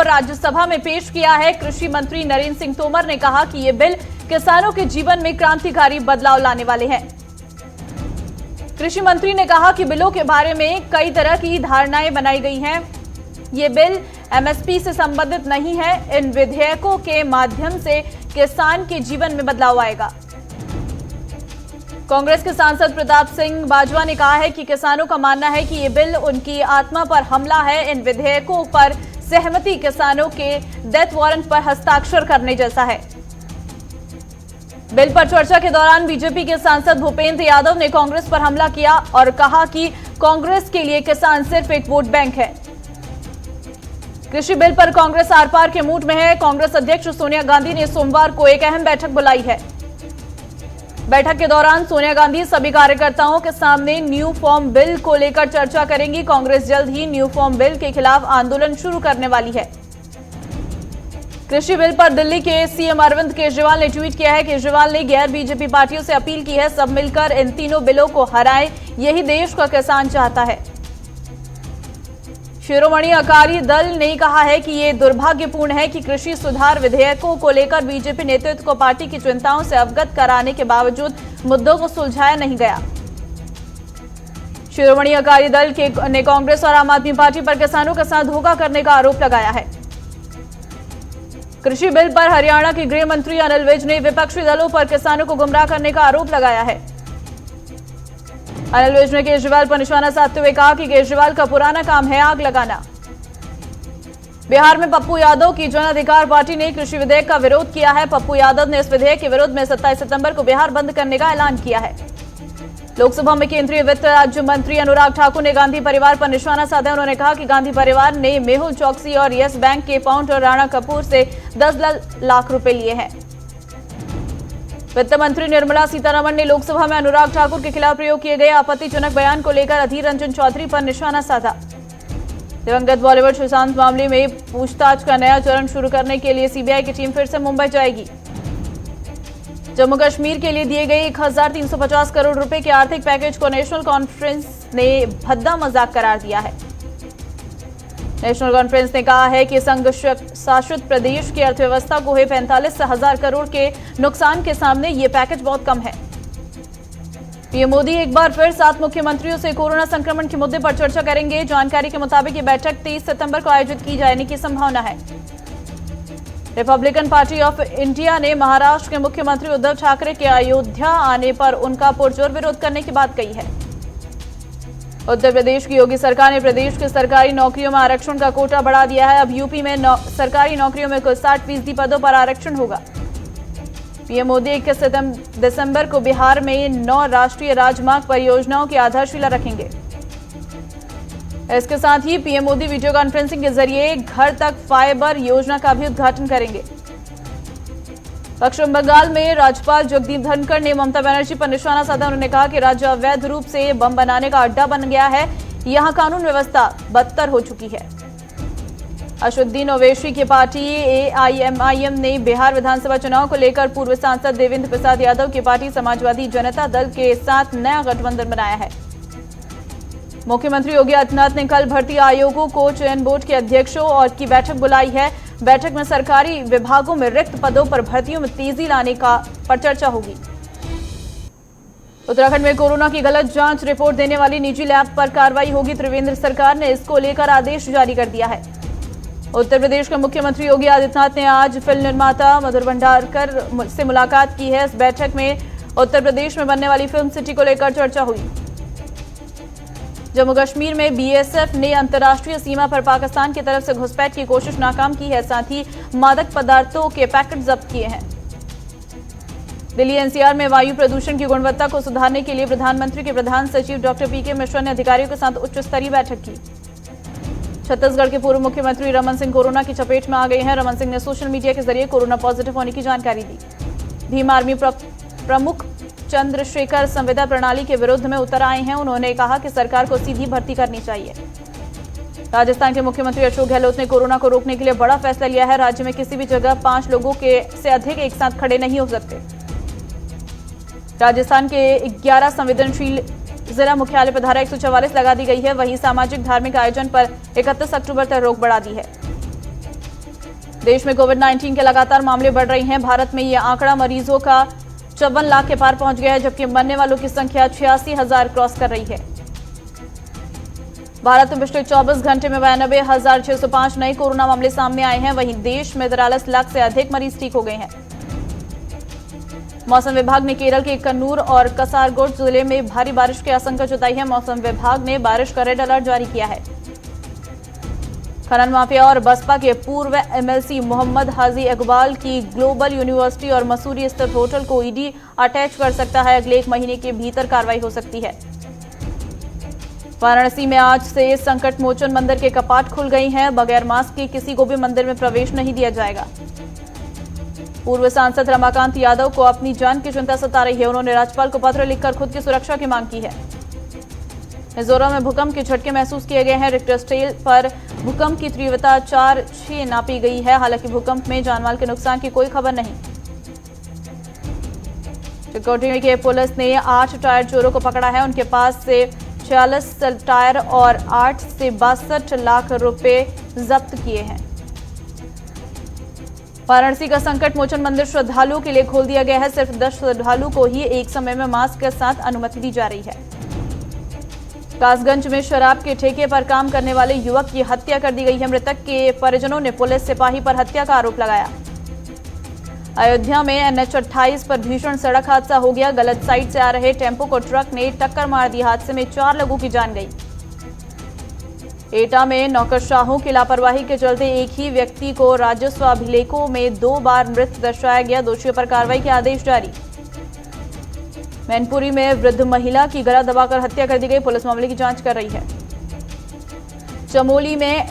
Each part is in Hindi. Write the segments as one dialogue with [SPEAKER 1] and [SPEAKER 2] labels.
[SPEAKER 1] राज्यसभा में पेश किया है। कृषि मंत्री नरेंद्र सिंह तोमर ने कहा कि ये बिल किसानों के जीवन में क्रांतिकारी बदलाव लाने वाले हैं। कृषि मंत्री ने कहा कि बिलों के बारे में कई तरह की धारणाएं बनाई गई हैं। ये बिल एमएसपी से संबंधित नहीं है। इन विधेयकों के माध्यम से किसान के जीवन में बदलाव आएगा। कांग्रेस के सांसद प्रताप सिंह बाजवा ने कहा है कि किसानों का मानना है कि ये बिल उनकी आत्मा पर हमला है। इन विधेयकों पर सहमति किसानों के डेथ वारंट पर हस्ताक्षर करने जैसा है। बिल पर चर्चा के दौरान बीजेपी के सांसद भूपेंद्र यादव ने कांग्रेस पर हमला किया और कहा कि कांग्रेस के लिए किसान सिर्फ एक वोट बैंक है। कृषि बिल पर कांग्रेस आर पार के मूड में है। कांग्रेस अध्यक्ष सोनिया गांधी ने सोमवार को एक अहम बैठक बुलाई है। बैठक के दौरान सोनिया गांधी सभी कार्यकर्ताओं के सामने न्यू फॉर्म बिल को लेकर चर्चा करेंगी। कांग्रेस जल्द ही न्यू फॉर्म बिल के खिलाफ आंदोलन शुरू करने वाली है। कृषि बिल पर दिल्ली के सीएम अरविंद केजरीवाल ने ट्वीट किया है। केजरीवाल ने गैर बीजेपी पार्टियों से अपील की है, सब मिलकर इन तीनों बिलों को हराएं, यही देश का किसान चाहता है। शिरोमणि अकाली दल ने कहा है कि ये दुर्भाग्यपूर्ण है कि कृषि सुधार विधेयकों को लेकर बीजेपी नेतृत्व को पार्टी की चिंताओं से अवगत कराने के बावजूद मुद्दों को सुलझाया नहीं गया। शिरोमणि अकाली दल ने कांग्रेस और आम आदमी पार्टी पर किसानों के साथ धोखा करने का आरोप लगाया है। कृषि बिल पर हरियाणा के गृह मंत्री अनिल विज ने विपक्षी दलों पर किसानों को गुमराह करने का आरोप लगाया है। अनिल विज ने केजरीवाल पर निशाना साधते हुए कहा कि केजरीवाल का पुराना काम है आग लगाना। बिहार में पप्पू यादव की जन अधिकार पार्टी ने कृषि विधेयक का विरोध किया है। पप्पू यादव ने इस विधेयक के विरोध में 27 सितंबर को बिहार बंद करने का ऐलान किया है। लोकसभा में केंद्रीय वित्त राज्य मंत्री अनुराग ठाकुर ने गांधी परिवार पर निशाना साधा। उन्होंने कहा कि गांधी परिवार ने मेहुल चौकसी और यस बैंक के फाउंडर राणा कपूर से 10 लाख रुपए लिए हैं। वित्त मंत्री निर्मला सीतारमण ने लोकसभा में अनुराग ठाकुर के खिलाफ प्रयोग किए गए आपत्तिजनक बयान को लेकर अधीर रंजन चौधरी पर निशाना साधा। दिवंगत बॉलीवुड सुशांत मामले में पूछताछ का नया चरण शुरू करने के लिए सीबीआई की टीम फिर से मुंबई जाएगी। जम्मू कश्मीर के लिए दिए गए 1350 करोड़ रुपए के आर्थिक पैकेज को नेशनल कॉन्फ्रेंस ने भद्दा मजाक करार दिया है। नेशनल कॉन्फ्रेंस ने कहा है कि संघ शासित प्रदेश की अर्थव्यवस्था को हुए 45,000 करोड़ के नुकसान के सामने ये पैकेज बहुत कम है। पीएम मोदी एक बार फिर 7 मुख्यमंत्रियों से कोरोना संक्रमण के मुद्दे पर चर्चा करेंगे। जानकारी के मुताबिक ये बैठक 23 सितंबर को आयोजित की जाने की संभावना है। रिपब्लिकन पार्टी ऑफ इंडिया ने महाराष्ट्र के मुख्यमंत्री उद्धव ठाकरे के अयोध्या आने पर उनका पुरजोर विरोध करने की बात कही है। उत्तर प्रदेश की योगी सरकार ने प्रदेश के सरकारी नौकरियों में आरक्षण का कोटा बढ़ा दिया है। अब यूपी में सरकारी नौकरियों में कुल 60% पदों पर आरक्षण होगा। पीएम मोदी 21 दिसंबर को बिहार में 9 राष्ट्रीय राजमार्ग परियोजनाओं की आधारशिला रखेंगे। इसके साथ ही पीएम मोदी वीडियो कॉन्फ्रेंसिंग के जरिए घर तक फाइबर योजना का भी उद्घाटन करेंगे। पश्चिम बंगाल में राज्यपाल जगदीप धनखड़ ने ममता बनर्जी पर निशाना साधा। उन्होंने कहा कि राज्य अवैध रूप से बम बनाने का अड्डा बन गया है। यहां कानून व्यवस्था बदतर हो चुकी है। असदुद्दीन ओवैसी की पार्टी एआईएमआईएम ने बिहार विधानसभा चुनाव को लेकर पूर्व सांसद देवेंद्र प्रसाद यादव की पार्टी समाजवादी जनता दल के साथ नया गठबंधन बनाया है। मुख्यमंत्री योगी आदित्यनाथ ने कल भर्ती आयोगों को चयन बोर्ड के अध्यक्षों और की बैठक बुलाई है। बैठक में सरकारी विभागों में रिक्त पदों पर भर्तियों में तेजी लाने पर चर्चा होगी। उत्तराखंड में कोरोना की गलत जांच रिपोर्ट देने वाली निजी लैब पर कार्रवाई होगी। त्रिवेंद्र सरकार ने इसको लेकर आदेश जारी कर दिया है। उत्तर प्रदेश के मुख्यमंत्री योगी आदित्यनाथ ने आज फिल्म निर्माता मधुर भंडारकर से मुलाकात की है। इस बैठक में उत्तर प्रदेश में बनने वाली फिल्म सिटी को लेकर चर्चा हुई। जम्मू कश्मीर में बीएसएफ ने अंतर्राष्ट्रीय सीमा पर पाकिस्तान की तरफ से घुसपैठ की कोशिश नाकाम की है। साथ ही मादक पदार्थों के पैकेट जब्त किए हैं। दिल्ली एनसीआर में वायु प्रदूषण की गुणवत्ता को सुधारने के लिए प्रधानमंत्री के प्रधान सचिव डॉक्टर पीके मिश्रा ने अधिकारियों के साथ उच्च स्तरीय बैठक की। छत्तीसगढ़ के पूर्व मुख्यमंत्री रमन सिंह कोरोना की चपेट में आ गए हैं। रमन सिंह ने सोशल मीडिया के जरिए कोरोना पॉजिटिव होने की जानकारी दी। भीम आर्मी प्रमुख चंद्रशेखर संविदा प्रणाली के विरुद्ध में उतर आए हैं। उन्होंने कहा कि सरकार को सीधी भर्ती करनी चाहिए। राजस्थान के मुख्यमंत्री अशोक गहलोत ने कोरोना को रोकने के लिए बड़ा फैसला लिया है। राज्य में किसी भी जगह 5 लोगों से अधिक एक साथ खड़े नहीं हो सकते। राजस्थान के 11 संवेदनशील जिला मुख्यालय पर धारा 144 लगा दी गई है। वहीं सामाजिक धार्मिक आयोजन पर 31 अक्टूबर तक रोक बढ़ा दी है। देश में कोविड-19 के लगातार मामले बढ़ रहे हैं। भारत में यह आंकड़ा मरीजों का 54 लाख के पार पहुंच गया है, जबकि मरने वालों की संख्या 86,000 क्रॉस कर रही है। भारत में पिछले 24 घंटे में 92,605 नए कोरोना मामले सामने आए हैं। वहीं देश में 43 लाख से अधिक मरीज ठीक हो गए हैं। मौसम विभाग ने केरल के कन्नूर और कासरगोड जिले में भारी बारिश की आशंका जताई है। मौसम विभाग ने बारिश का रेड अलर्ट जारी किया है। खनन माफिया और बसपा के पूर्व एमएलसी मोहम्मद हाजी इकबाल की ग्लोबल यूनिवर्सिटी और मसूरी स्थित होटल को ईडी अटैच कर सकता है। अगले 1 महीने के भीतर कार्रवाई हो सकती है। वाराणसी में आज से संकट मोचन मंदिर के कपाट खुल गई हैं। बगैर मास्क के किसी को भी मंदिर में प्रवेश नहीं दिया जाएगा। पूर्व सांसद रमाकांत यादव को अपनी जान की चिंता सता रही है। उन्होंने राज्यपाल को पत्र लिखकर खुद की सुरक्षा की मांग की है। मिजोरम में भूकंप के झटके महसूस किए गए हैं। रिक्टर स्केल पर भूकंप की तीव्रता 4.6 नापी गई है। हालांकि भूकंप में जानमाल के नुकसान की कोई खबर नहीं। चिकोटी के पुलिस ने 8 टायर चोरों को पकड़ा है। उनके पास से 46 टायर और 8 से 62 लाख रुपए जब्त किए हैं। वाराणसी का संकट मोचन मंदिर श्रद्धालुओं के लिए खोल दिया गया है। सिर्फ 10 श्रद्धालुओं को ही एक समय में मास्क के साथ अनुमति दी जा रही है। कासगंज में शराब के ठेके पर काम करने वाले युवक की हत्या कर दी गई है। मृतक के परिजनों ने पुलिस सिपाही पर हत्या का आरोप लगाया। अयोध्या में NH 28 पर भीषण सड़क हादसा हो गया। गलत साइड से आ रहे टेम्पो को ट्रक ने टक्कर मार दी। हादसे में 4 लोगों की जान गई। एटा में नौकरशाहों की लापरवाही के चलते एक ही व्यक्ति को राजस्व अभिलेखों में 2 बार मृत दर्शाया गया। दोषियों पर कार्रवाई के आदेश जारी। मैनपुरी में वृद्ध महिला की गला दबाकर हत्या कर दी गई। पुलिस मामले की जांच कर रही है। चमोली में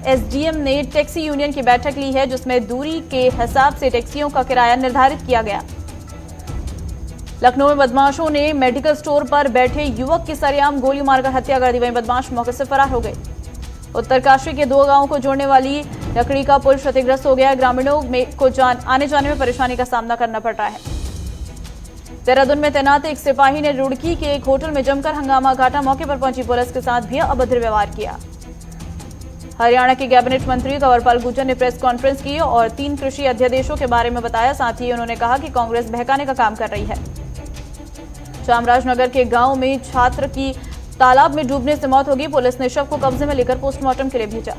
[SPEAKER 1] SDM ने टैक्सी यूनियन की बैठक ली है, जिसमें दूरी के हिसाब से टैक्सियों का किराया निर्धारित किया गया। लखनऊ में बदमाशों ने मेडिकल स्टोर पर बैठे युवक की सरेआम गोली मारकर हत्या कर दी। वहीं बदमाश मौके से फरार हो गए। उत्तरकाशी के 2 गांवों को जोड़ने वाली लकड़ी का पुल क्षतिग्रस्त हो गया। ग्रामीणों को आने जाने में परेशानी का सामना करना पड़ रहा है। देहरादून में तैनात एक सिपाही ने रुड़की के एक होटल में जमकर हंगामा काटा। मौके पर पहुंची पुलिस के साथ भी अभद्र व्यवहार किया। हरियाणा के कैबिनेट मंत्री कंवरपाल गुर्जर ने प्रेस कॉन्फ्रेंस की और 3 कृषि अध्यादेशों के बारे में बताया। साथ ही उन्होंने कहा कि कांग्रेस बहकाने का काम कर रही है। चामराजनगर के गांव में छात्र की तालाब में डूबने से मौत होगी। पुलिस ने शव को कब्जे में लेकर पोस्टमार्टम के लिए भेजा।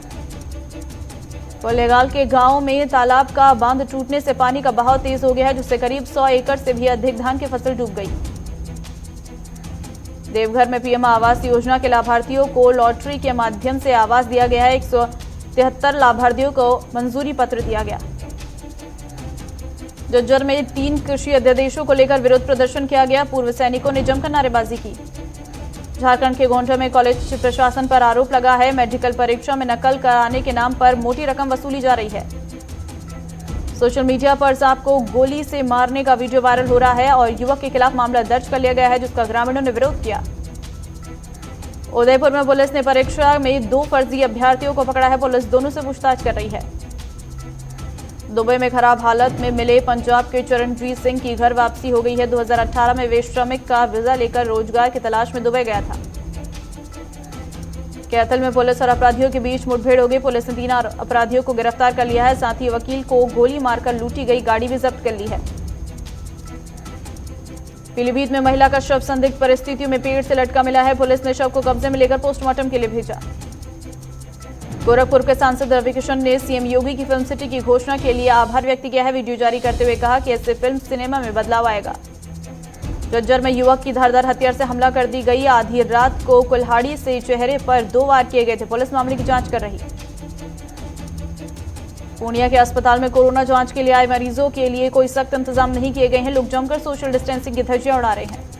[SPEAKER 1] कोलेगाल के गांव में तालाब का बांध टूटने से पानी का बहाव तेज हो गया है, जिससे करीब 100 एकड़ से भी अधिक धान की फसल डूब गई। देवघर में PM आवास योजना के लाभार्थियों को लॉटरी के माध्यम से आवास दिया गया है। 173 लाभार्थियों को मंजूरी पत्र दिया गया। झज्जर में 3 कृषि अध्यादेशों को लेकर विरोध प्रदर्शन किया गया। पूर्व सैनिकों ने जमकर नारेबाजी की। झारखंड के गोंडा में कॉलेज प्रशासन पर आरोप लगा है। मेडिकल परीक्षा में नकल कराने के नाम पर मोटी रकम वसूली जा रही है। सोशल मीडिया पर सांप को गोली से मारने का वीडियो वायरल हो रहा है और युवक के खिलाफ मामला दर्ज कर लिया गया है, जिसका ग्रामीणों ने विरोध किया। उदयपुर में पुलिस ने परीक्षा में 2 फर्जी अभ्यर्थियों को पकड़ा है। पुलिस दोनों से पूछताछ कर रही है। दुबई में खराब हालत में मिले पंजाब के चरणजीत सिंह की घर वापसी हो गई है। 2018 में वे श्रमिक का वीजा लेकर रोजगार की तलाश में दुबई गया था। कैथल में पुलिस और अपराधियों के बीच मुठभेड़ हो गई। पुलिस ने 3 अपराधियों को गिरफ्तार कर लिया है। साथ ही वकील को गोली मारकर लूटी गई गाड़ी भी जब्त कर ली है। पीलीभीत में महिला का शव संदिग्ध परिस्थितियों में पेड़ से लटका मिला है। पुलिस ने शव को कब्जे में लेकर पोस्टमार्टम के लिए भेजा। गोरखपुर के सांसद रवि किशन ने CM योगी की फिल्म सिटी की घोषणा के लिए आभार व्यक्त किया है। वीडियो जारी करते हुए कहा कि इससे फिल्म सिनेमा में बदलाव आएगा। झज्जर में युवक की धारदार हथियार से हमला कर दी गई। आधी रात को कुल्हाड़ी से चेहरे पर 2 वार किए गए थे। पुलिस मामले की जांच कर रही। पूर्णिया के अस्पताल में कोरोना जांच के लिए आए मरीजों के लिए कोई सख्त इंतजाम नहीं किए गए हैं। लोग जमकर सोशल डिस्टेंसिंग की धज्जियां उड़ा रहे हैं।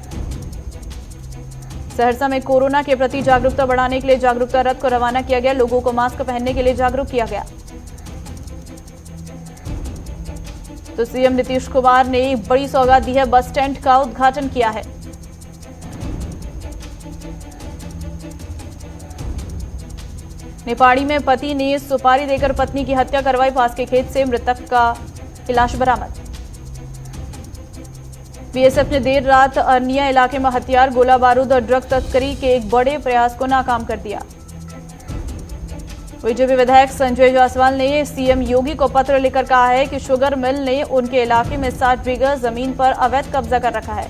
[SPEAKER 1] सहरसा में कोरोना के प्रति जागरूकता बढ़ाने के लिए जागरूकता रथ को रवाना किया गया। लोगों को मास्क पहनने के लिए जागरूक किया गया। तो CM नीतीश कुमार ने एक बड़ी सौगात दी है। बस स्टैंड का उद्घाटन किया है। निपाड़ी में पति ने सुपारी देकर पत्नी की हत्या करवाई। पास के खेत से मृतक का लाश बरामद। BSF ने देर रात अरनिया इलाके में हथियार, गोला बारूद और ड्रग तस्करी के एक बड़े प्रयास को नाकाम कर दिया। बीजेपी विधायक संजय जायसवाल ने सीएम योगी को पत्र लिखकर कहा है कि शुगर मिल ने उनके इलाके में 60 बीघा जमीन पर अवैध कब्जा कर रखा है।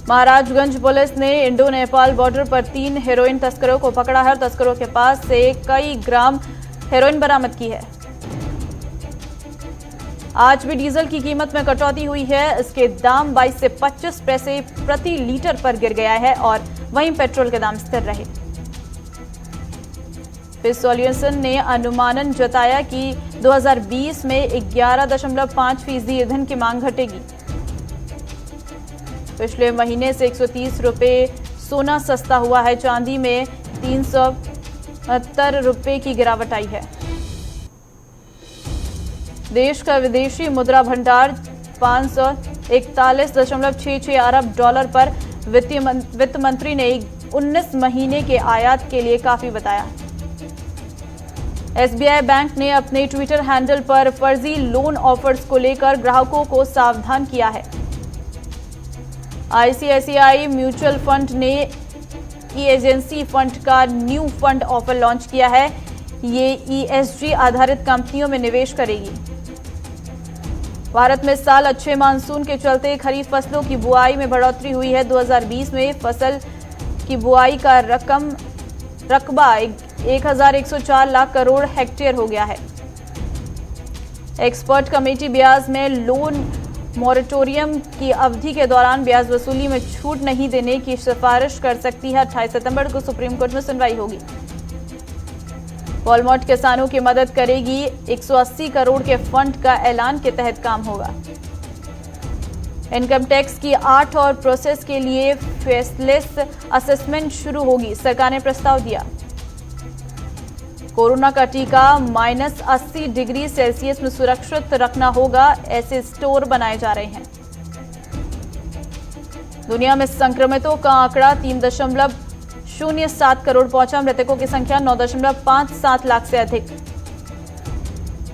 [SPEAKER 1] महाराजगंज पुलिस ने इंडो नेपाल बॉर्डर पर 3 हेरोइन तस्करों को पकड़ा है और तस्करों के पास से कई ग्राम हेरोइन बरामद की है। आज भी डीजल की कीमत में कटौती हुई है। इसके दाम 22 से 25 पैसे प्रति लीटर पर गिर गया है और वहीं पेट्रोल के दाम स्थिर रहे। फिश सॉल्यूशन ने अनुमानन जताया कि 2020 में 11.5% ईंधन की मांग घटेगी। पिछले महीने से 130 रुपए सोना सस्ता हुआ है। चांदी में 370 रुपए की गिरावट आई है। देश का विदेशी मुद्रा भंडार 541.66 अरब डॉलर पर वित्त मंत्री ने 19 महीने के आयात के लिए काफी बताया। एसबीआई बैंक ने अपने ट्विटर हैंडल पर फर्जी लोन ऑफर्स को लेकर ग्राहकों को सावधान किया है। आईसीआईसीआई म्यूचुअल फंड ने ई-एजेंसी फंड का न्यू फंड ऑफर लॉन्च किया है। ये ईएसजी आधारित कंपनियों में निवेश करेगी। भारत में इस साल अच्छे मानसून के चलते खरीफ फसलों की बुआई में बढ़ोतरी हुई है। 2020 में फसल की बुआई का रकबा 1104 लाख करोड़ हेक्टेयर हो गया है। एक्सपर्ट कमेटी ब्याज में लोन मॉरेटोरियम की अवधि के दौरान ब्याज वसूली में छूट नहीं देने की सिफारिश कर सकती है। 28 सितंबर को सुप्रीम कोर्ट में सुनवाई होगी। वॉलमार्ट किसानों की मदद करेगी। 180 करोड़ के फंड का ऐलान के तहत काम होगा। इनकम टैक्स की 8 और प्रोसेस के लिए फेसलेस असेसमेंट शुरू होगी। सरकार ने प्रस्ताव दिया। कोरोना का टीका -80 डिग्री सेल्सियस में सुरक्षित रखना होगा। ऐसे स्टोर बनाए जा रहे हैं। दुनिया में संक्रमितों का आंकड़ा 3.07 करोड़ पहुंचा। मृतकों की संख्या 9.57 लाख से अधिक।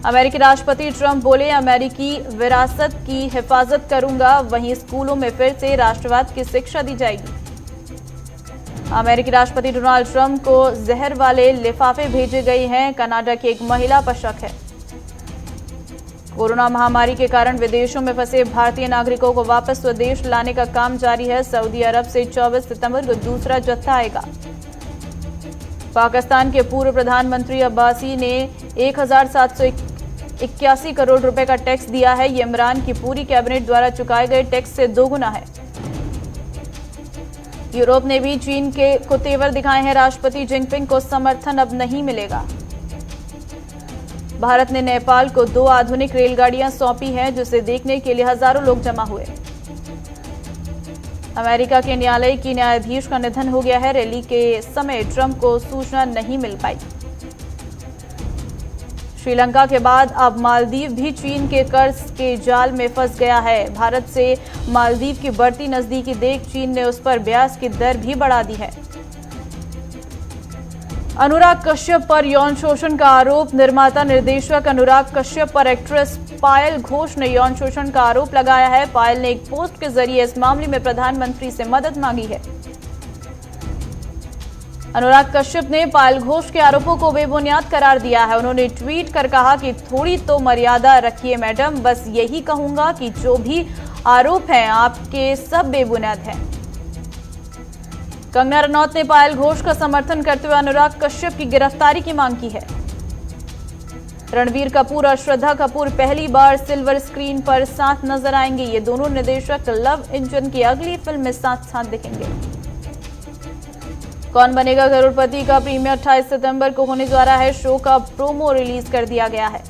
[SPEAKER 1] अमेरिकी राष्ट्रपति ट्रंप बोले, अमेरिकी विरासत की हिफाजत करूंगा। वहीं स्कूलों में फिर से राष्ट्रवाद की शिक्षा दी जाएगी। अमेरिकी राष्ट्रपति डोनाल्ड ट्रंप को जहर वाले लिफाफे भेजे गए हैं। कनाडा की एक महिला पर शक है। कोरोना महामारी के कारण विदेशों में फंसे भारतीय नागरिकों को वापस स्वदेश लाने का काम जारी है। सऊदी अरब से 24 सितंबर को दूसरा जत्था आएगा। पाकिस्तान के पूर्व प्रधानमंत्री अब्बासी ने 1781 करोड़ रुपए का टैक्स दिया है। ये इमरान की पूरी कैबिनेट द्वारा चुकाए गए टैक्स से दोगुना है। यूरोप ने भी चीन को तेवर दिखाए हैं। राष्ट्रपति जिनपिंग को समर्थन अब नहीं मिलेगा। भारत ने नेपाल को 2 आधुनिक रेलगाड़ियां सौंपी हैं, जिसे देखने के लिए हजारों लोग जमा हुए। अमेरिका के न्यायालय की न्यायाधीश का निधन हो गया है। रैली के समय ट्रंप को सूचना नहीं मिल पाई। श्रीलंका के बाद अब मालदीव भी चीन के कर्ज के जाल में फंस गया है। भारत से मालदीव की बढ़ती नजदीकी देख चीन ने उस पर ब्याज की दर भी बढ़ा दी है। अनुराग कश्यप पर यौन शोषण का आरोप। निर्माता निर्देशक अनुराग कश्यप पर एक्ट्रेस पायल घोष ने यौन शोषण का आरोप लगाया है। पायल ने एक पोस्ट के जरिए इस मामले में प्रधानमंत्री से मदद मांगी है। अनुराग कश्यप ने पायल घोष के आरोपों को बेबुनियाद करार दिया है। उन्होंने ट्वीट कर कहा कि थोड़ी तो मर्यादा रखिए मैडम, बस यही कहूंगा कि जो भी आरोप हैं आपके सब बेबुनियाद हैं। कंगना रनौत ने पायल घोष का समर्थन करते हुए अनुराग कश्यप की गिरफ्तारी की मांग की है। रणबीर कपूर और श्रद्धा कपूर पहली बार सिल्वर स्क्रीन पर साथ नजर आएंगे। ये दोनों निर्देशक लव इंजन की अगली फिल्म में साथ साथ दिखेंगे। कौन बनेगा करोड़पति का प्रीमियर 28 सितंबर को होने जा रहा है। शो का प्रोमो रिलीज कर दिया गया है।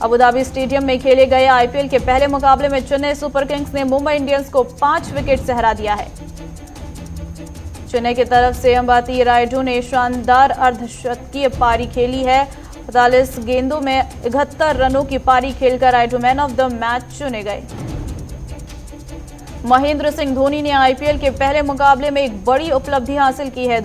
[SPEAKER 1] अबुधाबी स्टेडियम में खेले गए आईपीएल के पहले मुकाबले में चेन्नई सुपर किंग्स ने मुंबई इंडियंस को 5 विकेट से हरा दिया है। चेन्नई की तरफ से अंबाती रायडू ने शानदार अर्धशतकीय पारी खेली है। 45 गेंदों में 71 रनों की पारी खेलकर Rayudu man of the match चुने गए। महेंद्र सिंह धोनी ने आईपीएल के पहले मुकाबले में एक बड़ी उपलब्धि हासिल की है।